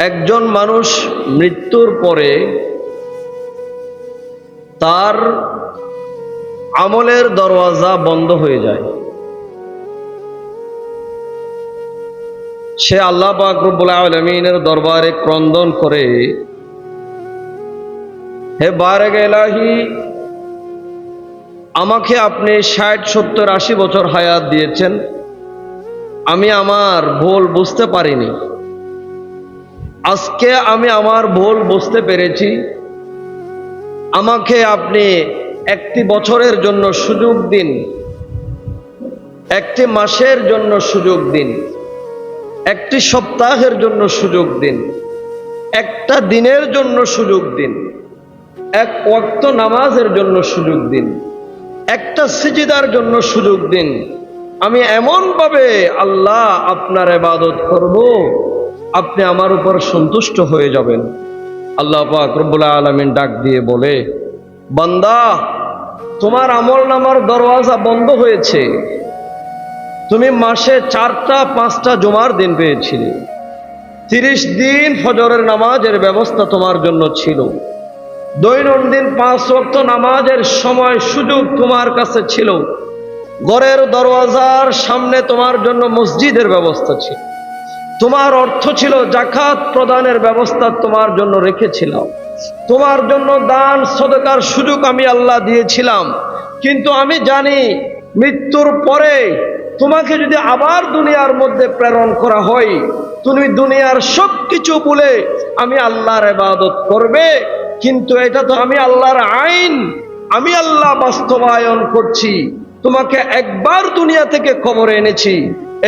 একজন মানুষ মৃত্যুর পরে তার আমলের দরওয়াজা বন্ধ হয়ে যায়। সে আল্লাহ পাক রব্বুল আলামিনের দরবারে ক্রন্দন করে, হে বারেক ইলাহি, আমাকে আপনি 60, 70, 80 বছর হায়াত দিয়েছেন, আমি আমার ভুল বুঝতে পারিনি। আজকে আমি আমার ভুল বুঝতে পেরেছি। আমাকে আপনি একটি বছরের জন্য সুযোগ দিন, একটি মাসের জন্য সুযোগ দিন, একটি সপ্তাহের জন্য সুযোগ দিন, একটা দিনের জন্য সুযোগ দিন, এক ওয়াক্ত নামাজের জন্য সুযোগ দিন, একটা সিজদার জন্য সুযোগ দিন। আমি এমনভাবে আল্লাহ আপনার ইবাদত করব, আপনি আমার উপর সন্তুষ্ট হয়ে যাবেন। আল্লাহ পাক রব্বুল আলামিন ডাক দিয়ে বলে, বান্দা, তোমার আমলনামার দরওয়াজা বন্ধ হয়েছে। তুমি মাসে 4টা 5টা জুমার দিন পেয়েছিলে, 30 দিন ফজরের নামাজের ব্যবস্থা তোমার জন্য ছিল, দৈনন্দিন 5 ওয়াক্ত নামাজের সময় সুযোগ তোমার কাছে ছিল, ঘরের দরওয়াজার সামনে তোমার জন্য মসজিদের ব্যবস্থা ছিল, তোমার অর্থ ছিল যাকাত প্রদানের ব্যবস্থা তোমার জন্য রেখেছিলাম, তোমার জন্য দান সদকার সুযোগ আমি আল্লাহ দিয়েছিলাম। কিন্তু আমি জানি মৃত্যুর পরে তোমাকে যদি আবার দুনিয়ার মধ্যে প্রেরণ করা হয়, তুমি দুনিয়ার সব কিছু ভুলে আমি আল্লাহর ইবাদত করবে। কিন্তু এটা তো আমি আল্লাহর আইন, আমি আল্লাহ বাস্তবায়ন করছি। তোমাকে একবার দুনিয়া থেকে কবরে এনেছি,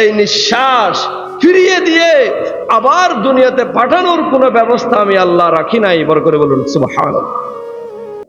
এই নিঃশ্বাস ফিরিয়ে দিয়ে আবার দুনিয়াতে পাঠানোর কোনো ব্যবস্থা আমি আল্লাহ রাখি নাই। বড় করে বলুন সুবহানাল্লাহ।